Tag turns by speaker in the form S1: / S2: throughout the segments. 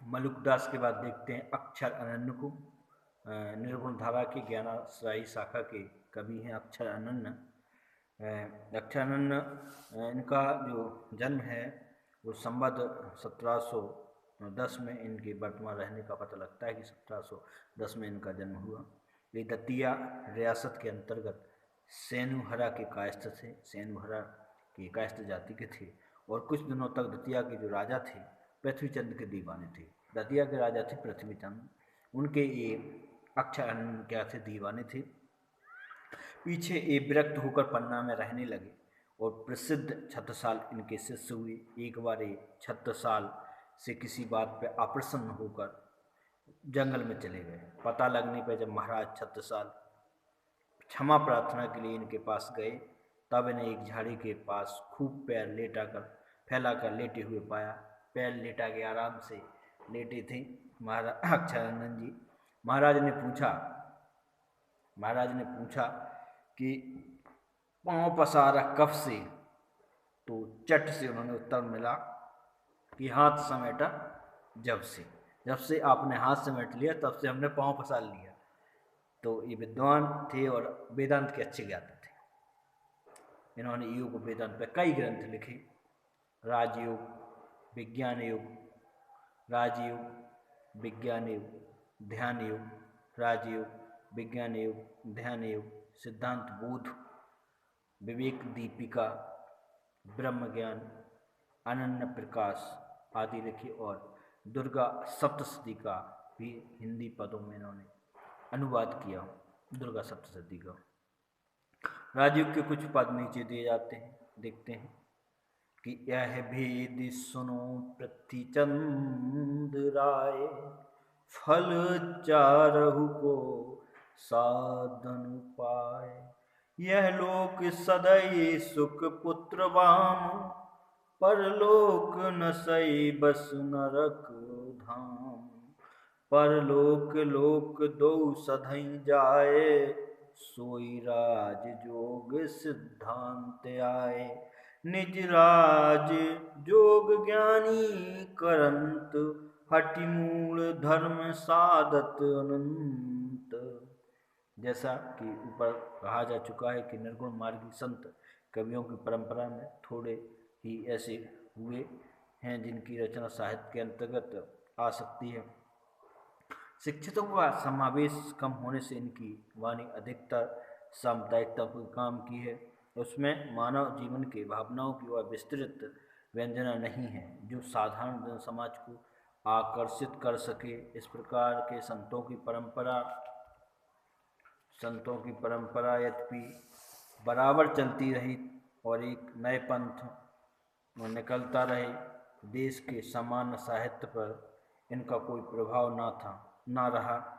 S1: मलुकदास के बाद देखते हैं अक्षर अनन्य को। निर्गुण धारा के ज्ञानाश्रयी शाखा के कवि हैं अक्षर अनन्य। अक्षर अनन्य इनका जो जन्म है वो संवत 1710 में इनके वर्तमान रहने का पता लगता है कि 1710 में इनका जन्म हुआ। ये दतिया रियासत के अंतर्गत सेनुहरा के कायस्थ थे। सेनुहरा के कायस्थ जाति के थे और कुछ दिनों तक दतिया के जो राजा थे पृथ्वीचंद के दीवाने थे। दतिया के राजा थे पृथ्वीचंद, उनके ये अक्षर अनन्य क्या थे, दीवाने थे। पीछे ये विरक्त होकर पन्ना में रहने लगे और प्रसिद्ध छत्रसाल इनके शिष्य हुए। एक बार ये छत्रसाल से किसी बात पे अप्रसन्न होकर जंगल में चले गए। पता लगने पर जब महाराज छत्रसाल क्षमा प्रार्थना के लिए इनके पास गए तब इन्हें एक झाड़ी के पास खूब पैर फैलाकर लेटे हुए पाया। पैर लेटा के आराम से लेटे थे महाराज अक्षरानंद जी। महाराज ने पूछा कि पाँव पसारा कब से, तो चट से उन्होंने उत्तर मिला कि हाथ समेटा जब से आपने हाथ समेट लिया तब से हमने पाँव पसार लिया। तो ये विद्वान थे और वेदांत के अच्छे ज्ञाता थे। इन्होंने योग वेदांत पर कई ग्रंथ लिखे। राजयोग, विज्ञान योग, राजयोग, विज्ञान योग, ध्यान योग, राजयोग, विज्ञान योग, ध्यान योग, सिद्धांत बोध, विवेक दीपिका, ब्रह्म ज्ञान, अनन्य प्रकाश आदि लिखे और दुर्गा सप्तशती का भी हिंदी पदों में इन्होंने अनुवाद किया। दुर्गा सप्तशती का। राजयोग के कुछ पद नीचे दिए जाते हैं, देखते हैं कि यह भेद सुनो पृथ्वीचंद राय, फल चारहु को साधन उपाय। यह लोक सदै सुख पुत्र वाम, परलोक नसै बस नरक धाम। परलोक लोक दो सधई जाए, सोई राज जोग सिद्धांत आए। निज राज जोग ज्ञानी करंत, हठि मूल धर्म साधत अनंत। जैसा कि ऊपर कहा जा चुका है कि निर्गुण मार्गी संत कवियों की परंपरा में थोड़े ही ऐसे हुए हैं जिनकी रचना साहित्य के अंतर्गत आ सकती है। शिक्षितों का समावेश कम होने से इनकी वाणी अधिकतर सामुदायिकता को काम की है। उसमें मानव जीवन के भावनाओं की वह विस्तृत व्यंजना नहीं है जो साधारण जन समाज को आकर्षित कर सके। इस प्रकार के संतों की परंपरा यद्यपि बराबर चलती रही और एक नए पंथ निकलता रहे, देश के सामान्य साहित्य पर इनका कोई प्रभाव ना रहा।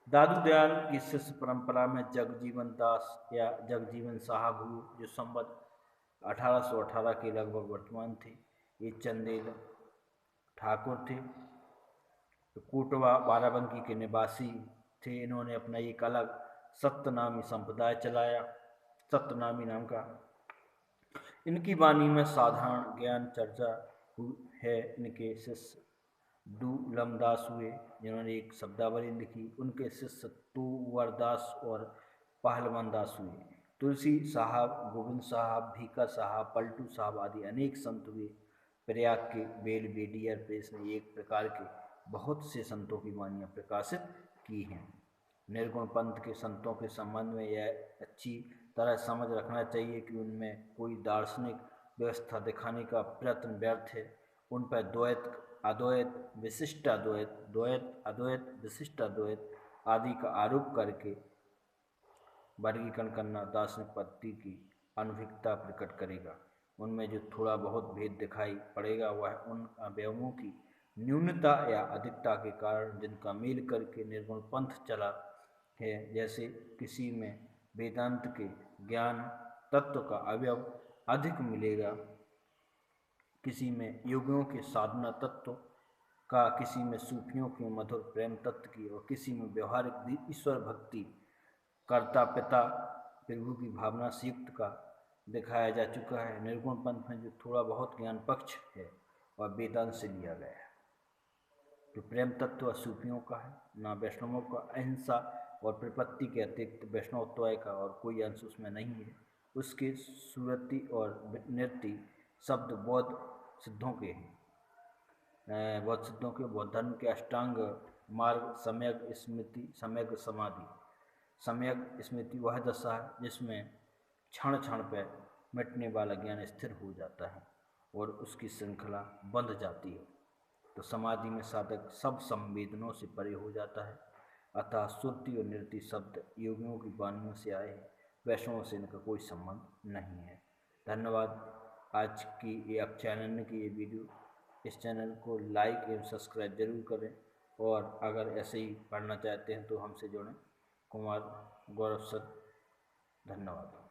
S1: दादू दयाल की शिष्य परंपरा में जगजीवन दास या जगजीवन साहब हुए जो संवत 1818 के लगभग वर्तमान थे। ये चंदेल ठाकुर थे, कोटवा बाराबंकी के निवासी थे। इन्होंने अपना एक अलग सत्यनामी संप्रदाय चलाया, सत्यनामी नाम का। इनकी वाणी में साधारण ज्ञान चर्चा है। इनके शिष्य डू लमदास हुए जिन्होंने एक शब्दावली लिखी। उनके शिष्य तोवरदास और पहलवान दास हुए। तुलसी साहब, गोविंद साहब, भीका साहब, पलटू साहब आदि अनेक संत हुए। प्रयाग के बेलवेडियर प्रेस ने एक प्रकार के बहुत से संतों की वाणियाँ प्रकाशित की हैं। निर्गुण पंथ के संतों के संबंध में यह अच्छी तरह समझ रखना चाहिए कि उनमें कोई दार्शनिक व्यवस्था दिखाने का प्रयत्न व्यर्थ है। उन पर द्वैत, अद्वैत, विशिष्टाद्वैत, द्वैत, अद्वैत, विशिष्टाद्वैत आदि का आरोप करके वर्गीकरण करना दार्शनिक पद्धति की अनभिज्ञता प्रकट करेगा। उनमें जो थोड़ा बहुत भेद दिखाई पड़ेगा वह उन अवयवों की न्यूनता या अधिकता के कारण जिनका मेल करके निर्गुण पंथ चला है। जैसे किसी में वेदांत के ज्ञान तत्व का अवयव अधिक मिलेगा, किसी में योगियों के साधना तत्व का, किसी में सूफियों के मधुर प्रेम तत्व की और किसी में व्यवहारिक ईश्वर भक्ति, कर्ता पिता प्रभु की भावना से युक्त का दिखाया जा चुका है। निर्गुण पंथ में जो थोड़ा बहुत ज्ञान पक्ष है वह वेदांत से लिया गया है। जो प्रेम तत्व सूफियों का है, ना वैष्णवों का। अहिंसा और प्रपत्ति के अतिरिक्त वैष्णवत्व का और कोई अंश उसमें नहीं है। उसकी सुरति और नृत्य शब्द बौद्ध सिद्धों के हैं। बौद्ध सिद्धों के बौद्ध धर्म के अष्टांग मार्ग सम्यक स्मृति, सम्यक समाधि। सम्यक स्मृति वह दशा है जिसमें क्षण क्षण पर मिटने वाला ज्ञान स्थिर हो जाता है और उसकी श्रृंखला बंध जाती है। तो समाधि में साधक सब संवेदनों से परे हो जाता है। अतः सुरति और नृत्य शब्द योगियों की वाणियों से आए हैं, वैष्णवों से इनका कोई संबंध नहीं है। धन्यवाद। आज की ये आप चैनल की ये वीडियो, इस चैनल को लाइक एवं सब्सक्राइब जरूर करें और अगर ऐसे ही पढ़ना चाहते हैं तो हमसे जुड़ें। कुमार गौरव सर, धन्यवाद।